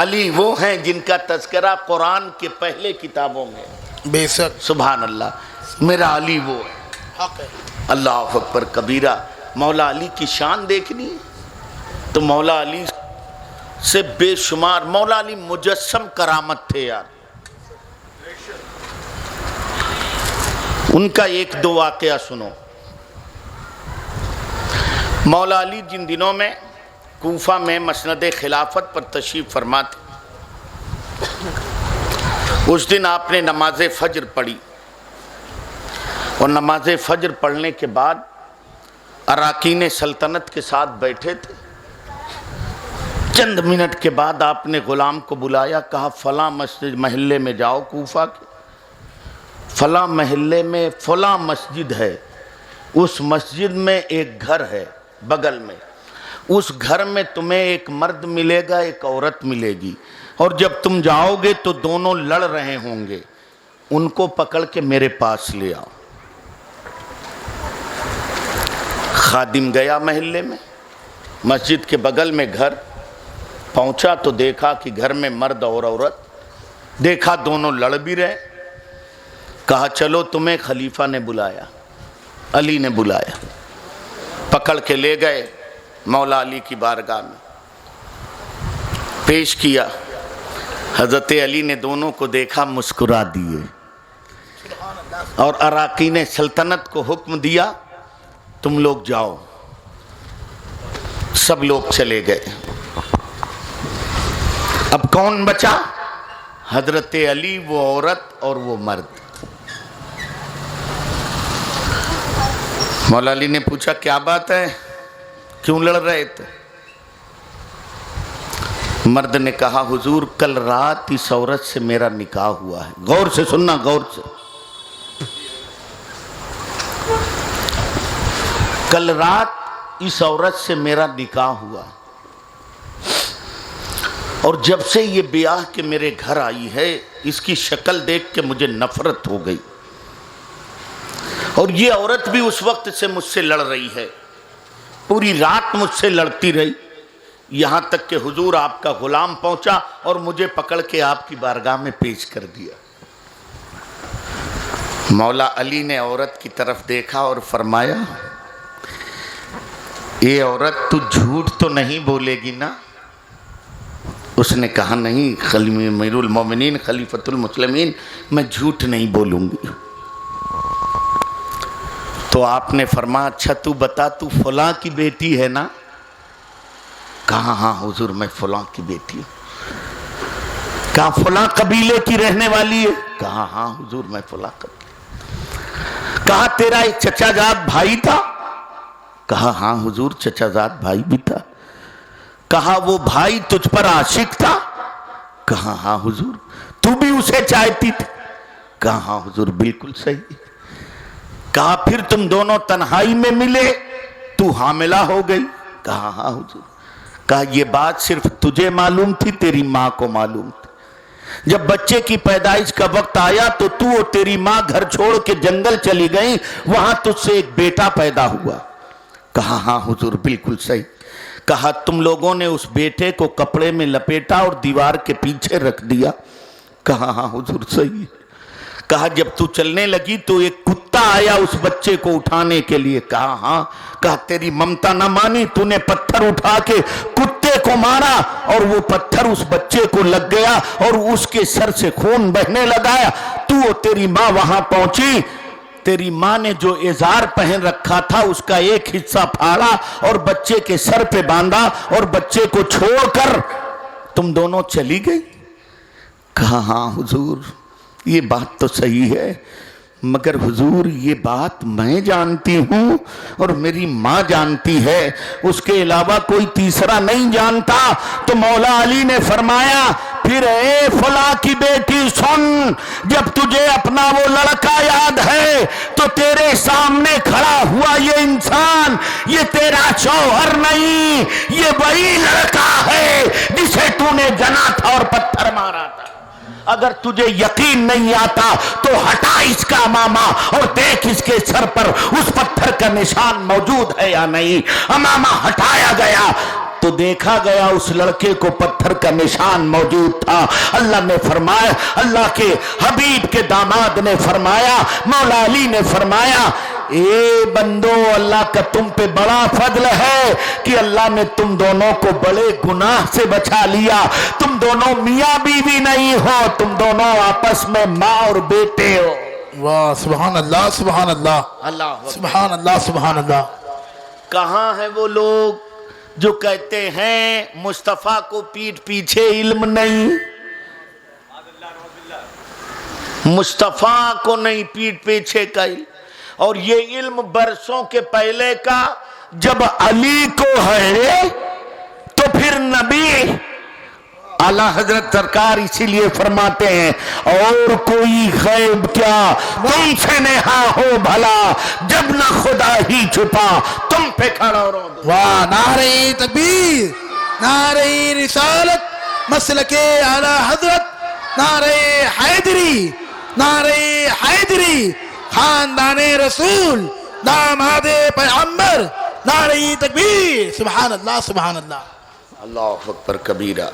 अली वो हैं जिनका तज़किरा कुरान के पहले किताबों में। बेशक सुभान अल्लाह, मेरा अली वो है। हक है। अल्लाह अकबर कबीरा। मौला अली की शान देखनी है तो मौला अली से बेशुमार, मौला अली मुजस्सम करामत थे यार। उनका एक दो वाकया सुनो। मौला अली जिन दिनों में कूफा में मसनद खिलाफत पर तशरीफ़ फरमा थे, उस दिन आपने नमाज फ़ज्र पढ़ी और नमाज फ़ज्र पढ़ने के बाद अराकीन सल्तनत के साथ बैठे थे। चंद मिनट के बाद आपने ग़ुलाम को बुलाया, कहा फ़लाँ मस्जिद महल्ले में जाओ, कूफा के फ़लाँ महल्ले में फ़लाँ मस्जिद है, उस मस्जिद में एक घर है बगल में, उस घर में तुम्हें एक मर्द मिलेगा, एक औरत मिलेगी, और जब तुम जाओगे तो दोनों लड़ रहे होंगे, उनको पकड़ के मेरे पास ले आओ। खादिम गया महल्ले में, मस्जिद के बगल में घर पहुंचा तो देखा कि घर में मर्द और औरत, देखा दोनों लड़ भी रहे। कहा चलो तुम्हें खलीफा ने बुलाया, अली ने बुलाया। पकड़ के ले गए मौला अली की बारगाह में, पेश किया। हज़रत अली ने दोनों को देखा, मुस्कुरा दिए और अराकीन सल्तनत को हुक्म दिया तुम लोग जाओ। सब लोग चले गए। अब कौन बचा? हज़रत अली, वो औरत और वो मर्द। मौला अली ने पूछा क्या बात है, क्यों लड़ रहे थे? मर्द ने कहा हुजूर कल रात इस औरत से मेरा निकाह हुआ है। गौर से सुनना, गौर से। कल रात इस औरत से मेरा निकाह हुआ और जब से ये ब्याह के मेरे घर आई है, इसकी शक्ल देख के मुझे नफरत हो गई और ये औरत भी उस वक्त से मुझसे लड़ रही है, पूरी रात मुझसे लड़ती रही, यहाँ तक कि हुजूर आपका गुलाम पहुंचा और मुझे पकड़ के आपकी बारगाह में पेश कर दिया। मौला अली ने औरत की तरफ देखा और फरमाया ये औरत तू झूठ तो नहीं बोलेगी ना? उसने कहा नहीं अमीरुल मोमिनीन खलीफतुल मुस्लिमीन, मैं झूठ नहीं बोलूँगी। तो आपने फरमाया अच्छा तू बता, तू फलां की बेटी है ना? कहा हाँ हुजूर मैं फलां की बेटी हूँ। कहा फलां कबीले की रहने वाली है? कहा हाँ हुजूर मैं फलां कबीले। कहा तेरा एक चचाजाद भाई था? कहा हाँ हुजूर चचाजाद भाई भी था। कहा वो भाई तुझ पर आशिक था? कहा हाँ हुजूर। तू भी उसे चाहती थी? कहा हाँ हुजूर बिल्कुल सही। कहा फिर तुम दोनों तन्हाई में मिले, तू हामिला हो गई? कहा हाँ हुजूर। कहा ये बात सिर्फ तुझे मालूम थी, तेरी माँ को मालूम थी? जब बच्चे की पैदाइश का वक्त आया तो तू और तेरी माँ घर छोड़ के जंगल चली गई, वहां तुझसे एक बेटा पैदा हुआ? कहा हाँ हुजूर बिल्कुल सही। कहा तुम लोगों ने उस बेटे को कपड़े में लपेटा और दीवार के पीछे रख दिया? कहा हाँ हुजूर सही। कहा जब तू चलने लगी तो एक कुत्ता आया उस बच्चे को उठाने के लिए? कहा हाँ। कहा तेरी ममता न मानी, तूने पत्थर उठा के कुत्ते को मारा और वो पत्थर उस बच्चे को लग गया और उसके सर से खून बहने लगाया। तू और तेरी माँ वहां पहुंची, तेरी माँ ने जो इज़ार पहन रखा था उसका एक हिस्सा फाड़ा और बच्चे के सर पे बांधा और बच्चे को छोड़कर तुम दोनों चली गई? कहा हाँ हुजूर ये बात तो सही है, मगर हुजूर ये बात मैं जानती हूँ और मेरी माँ जानती है, उसके अलावा कोई तीसरा नहीं जानता। तो मौला अली ने फरमाया फिर ए फला की बेटी सुन, जब तुझे अपना वो लड़का याद है तो तेरे सामने खड़ा हुआ ये इंसान ये तेरा शौहर नहीं, ये वही लड़का है जिसे तूने जना था और पत्थर मारा था। अगर तुझे यकीन नहीं आता तो हटा इसका अमामा और देख इसके सर पर उस पत्थर का निशान मौजूद है या नहीं। अमामा हटाया गया, तो देखा गया उस लड़के को पत्थर का निशान मौजूद था। अल्लाह ने फरमाया, अल्लाह के हबीब के दामाद ने फरमाया, मौला अली ने फरमाया, ए बंदो, अल्लाह का तुम पे बड़ा फजल है कि अल्लाह ने तुम दोनों को बड़े गुनाह से बचा लिया। तुम दोनों मियाँ बीवी नहीं हो, तुम दोनों आपस में माँ और बेटे हो। वाह, सुभान अल्लाह, सुभान अल्लाह, अल्लाह सुभान अल्लाह, सुभान अल्लाह। कहाँ है वो लोग जो कहते हैं मुस्तफा को पीठ पीछे इल्म नहीं, मुस्तफा को नहीं पीठ पीछे का इल्म, और ये इल्म बरसों के पहले का जब अली को है तो फिर नबी आला हजरत सरकार इसीलिए फरमाते हैं, और कोई गैब क्या तुमसे नेहा हो भला, जब न खुदा ही छुपा तुम पे खड़ा रो। वाह, नारे तकबीर, नारे रिसालत, मसलके आला हजरत, नारे हैदरी, नारे हैदरी, खानदाने रसूल, दामादे पैगंबर, नारे तकबीर, सुभान अल्लाह, सुभान अल्लाह, अल्लाह अकबर कबीरा।